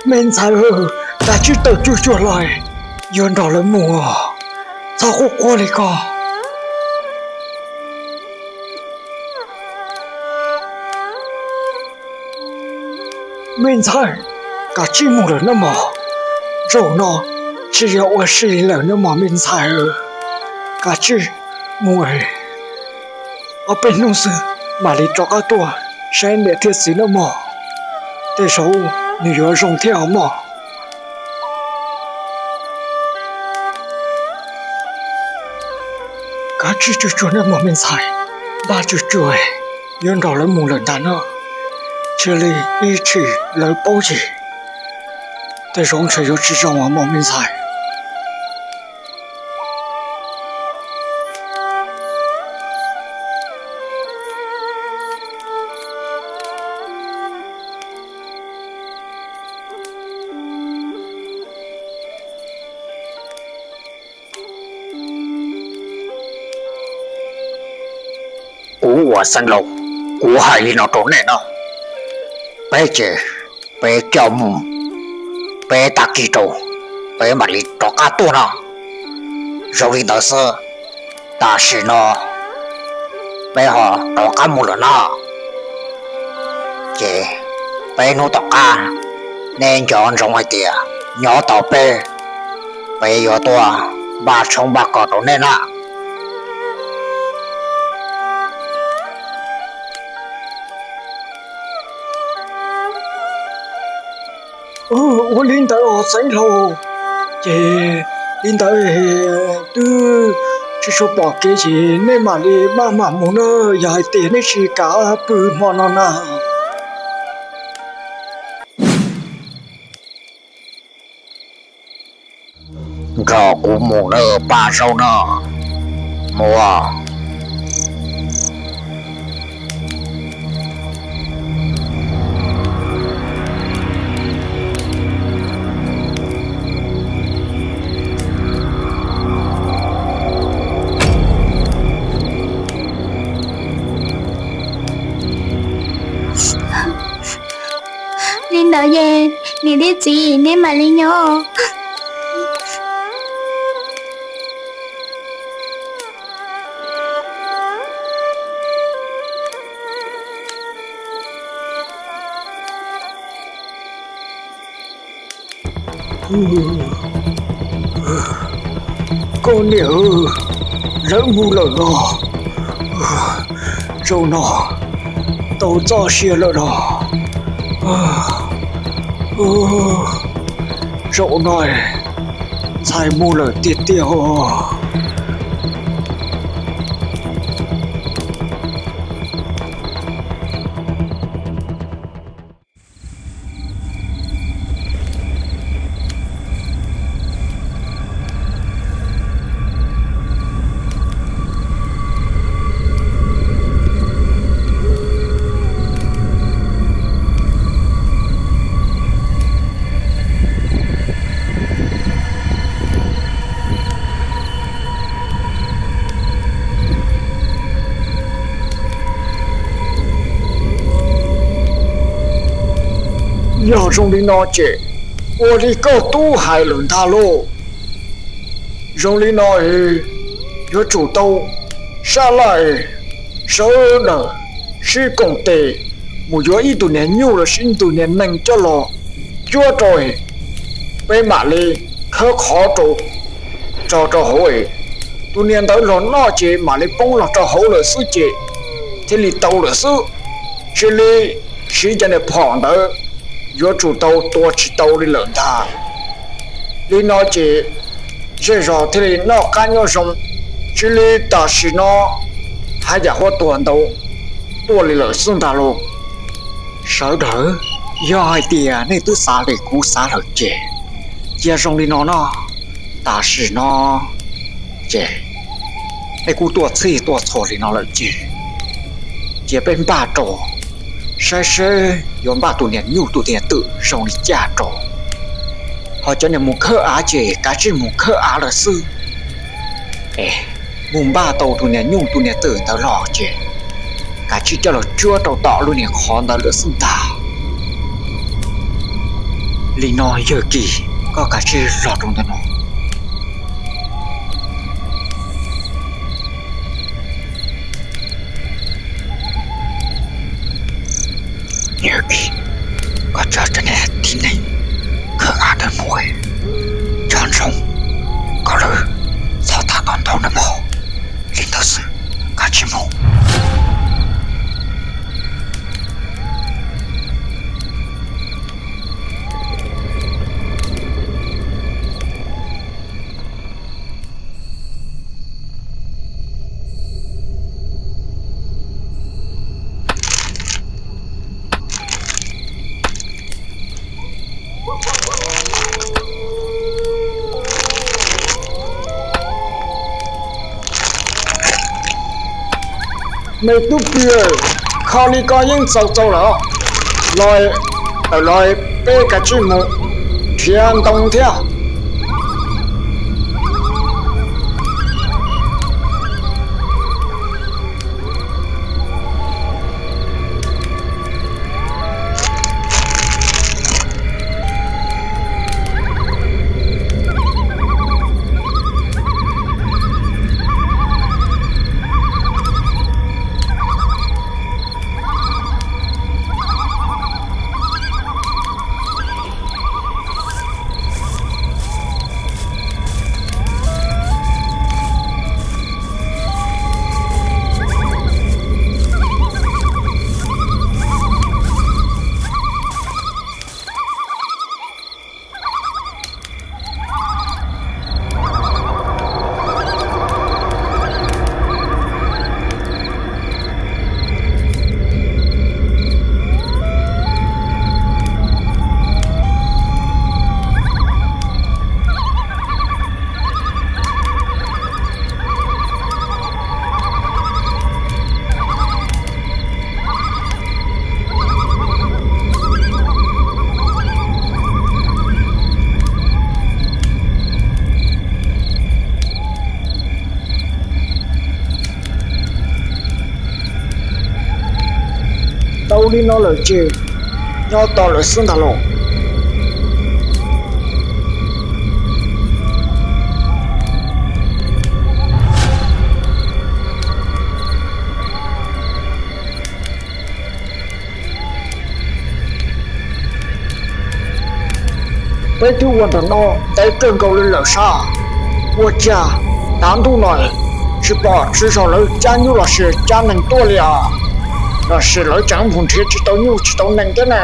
Mình sai đã chỉ tự chủ chuột lại Yên đó là mùa Sao không qua đi con Mình sai cả chỉ mùa là nó mò Rồi nó chỉ có ở sĩ là nó mò mình sai cả chỉ mùa ở bên nông sư mà đi cho các tua sẽ để thiết sĩ nó mò để số nhiều dùng theo mò cả chỉ chú nó mò mình sai ba chú ấy yên đó là mùa lần đàn nữa这里一起来报警，在容车有执照王某民财。古我生路，古海里那种人呢？bé chị bé cho mùng bé ta kỳ trù bé mà đi cho cá tu nó rồi đi tới sơ ta xí nó bé họ cho cá mù lần nó chị bé nuôi tàu cá nên chọn trong ngoài tiệt nhỏ tàu bé bé vô tua ba sông ba cỏ tổ nên à我领导生路，这领导都只说把给钱，你嘛哩慢慢摸呢，也点的是假不嘛呢呐。Gò của mù nơ ba sâu nơ mùa Linh đó về, đi đi gì nên mà Linh nhớ. Con nhớ lỡ mù lỡ nó, rồi nó tàu cho xe lỡ nó. Rậu nói sai mù lỡ tiết tiêu要从你那姐，我的狗都还轮他喽。从你那有主动下来，收了是工地，我有一多年有了，是一多年能着了，做着被马里可考着，找着好诶，多年到了那姐马里崩了着好了世界，这里到了是，这里时间的胖的。有主刀多吃刀的人他，你那姐，至少这里那干要送，这里但是呢，还家伙多刀，多的人送他喽。sau đó, do hai tia này tôi xả để cú xả được chị, chia xong đi nó, ta是nó, chị, này cú tuột xì tuột sổ đi nó là chị bên ba trò. Sai sai, yon ba tu niên nhu tu niên tự xong đi cha trò. Họ cho nên muốn khơ á chế, cá chỉ muốn khơ á là sư. Muốn ba tàu tu niên nhu tu niên tự tao lọ chế. Cá chỉ cho là chua trò tỏ luôn niên khó tao lỡ xưng ta. Lý nó giờ kỳ có cả chi rõ trong đó nó. Giờ kỳ có cho nè thì này khờ ngã đơn mùi chọn sống có lỡ sao ta còn thâu nè mò linh thật sự cả chi mù. mày tu bia khao đi coi những sầu sầu đó rồi rồi bê cả chim mù thiên đông theo đâu đi nó lời chê nhau to lời xương thả lộ với chú quan thần nó tay cơn cầu lên lời xa我家难度来是吧至少能加入了是加能多了那是来讲红车知道牛知道能的呢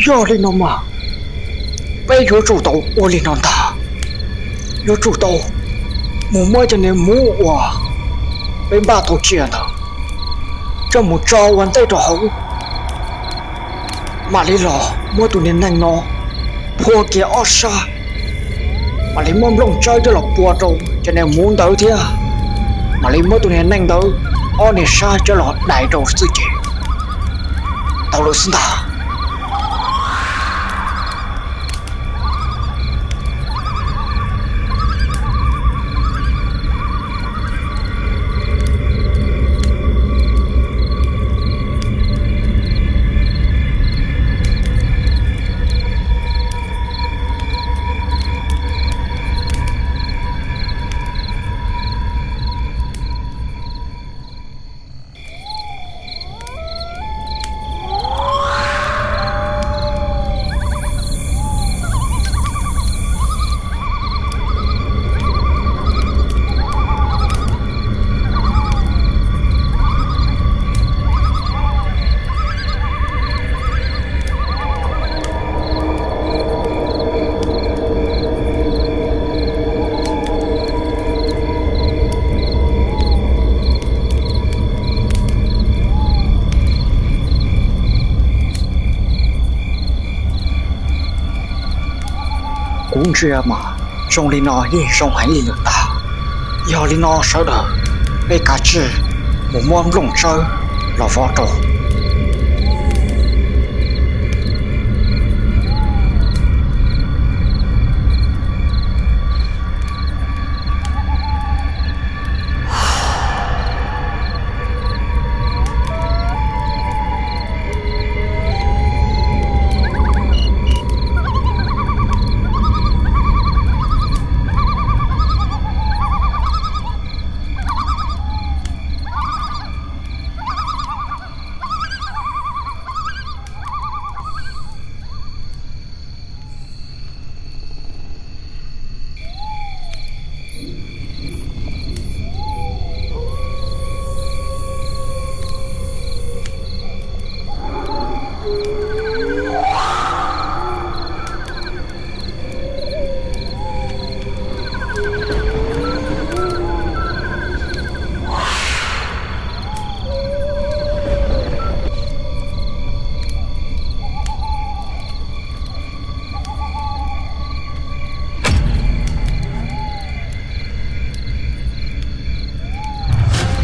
要领导嘛，被有主动我领导他，有主动，我摸着你摸我，被把头见了，这么早晚带着好，马里老摸到你能喏，破给二杀，马里摸龙chơi cho lọc bùa trâu, cho nên muốn tới thế à, mà li摸到你能tới, ở này xa cho lọ đại trâu sư chị, tao lo xin ta. cũng chưa mà trong lý nó đi trong hải lý được ta giờ lý nó sao được bây cả chứ một món lồng chơi là võ trò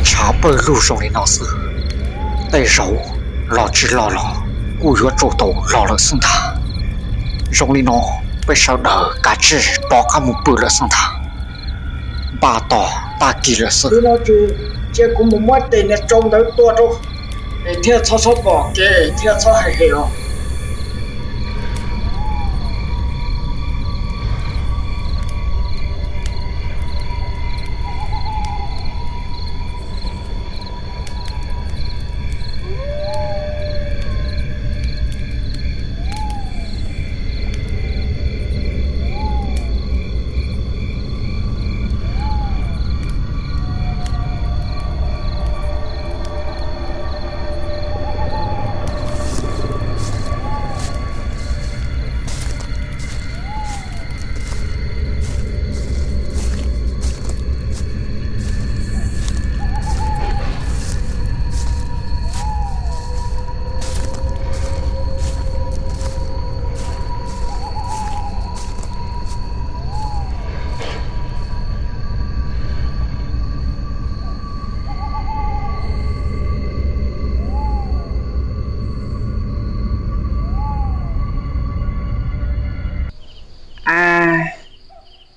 茶杯路上的那事，带手老只老了，古月做到老了生他，容里喏被烧的嘎吱多卡木不了生他，把刀打给了事。nó chỉ cũng một mối tình là trong tới tua đâu để theo cho bỏ cái theo cho hay hiểu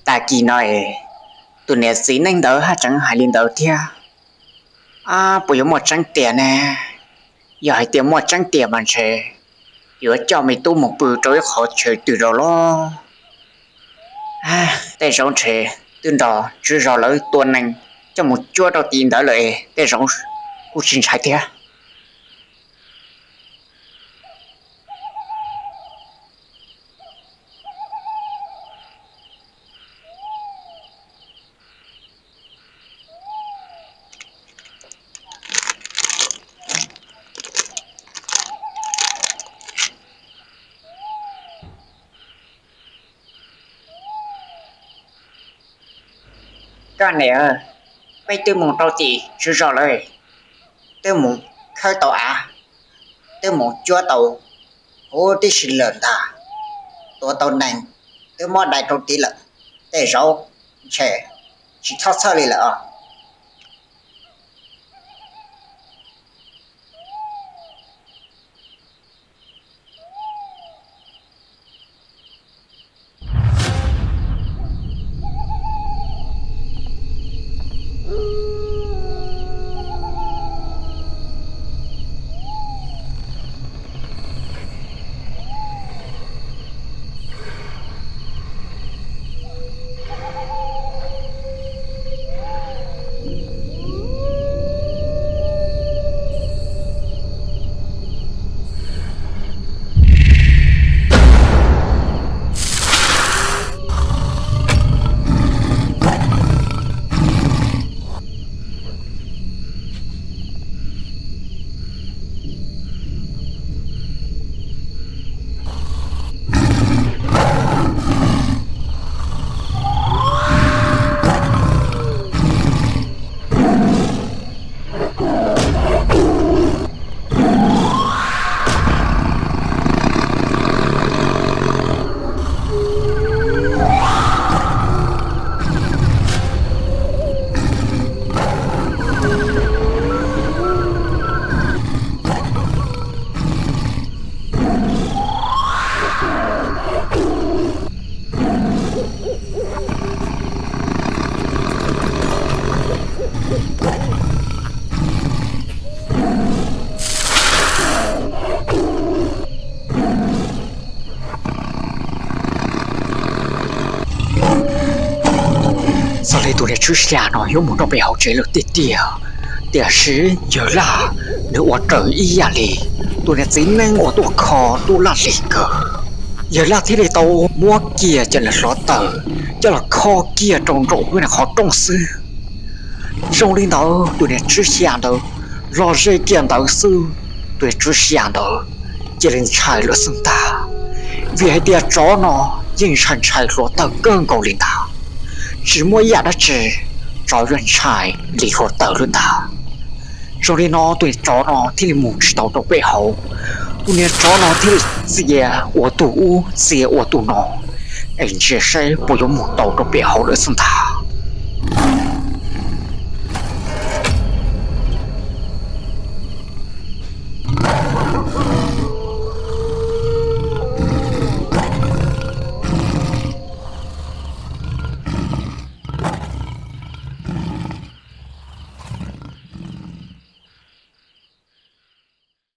ta kỳ nói tụi này xí nên đỡ ha chẳng hại liên đỡ thia bây giờ một trắng tiền nè giờ hay tiền một trắng tiền mà chơi giờ cho mày tu một bữa trôi khó chơi từ rồi lo tại sao chơi từ đó chứ rồi lấy tuần này cho một chúa đầu tiên đỡ lại tại sao cũng xin sai thia con này bây tôi muốn đầu tiên chứ rồi lời tôi muốn khơi tàu tôi muốn chúa tàu ô đi xin lợn ta tôi tàu này tôi muốn đại đầu tiên là để rau trẻ chỉ thao sơ đi là 多年之下呢，有梦到背后这了点点，但是有啦，你我这一样哩，多年只能我多靠多拉里个，有啦，ที่ได้โตมัวเกียจะละสอเตอจะละคอเกียตรงๆด้วยนะขอตรงซื้อtrong领导对你只想到，让谁见到手，对只想到，就能拆了生大，为点招呢，人生拆落到更高领导，只么样的只，找人拆离合到领导。trong领导对招呢，ที่你目知道的背后，对你招呢，ที่你接我度接我度呢，而且是不用目到的背后的生大。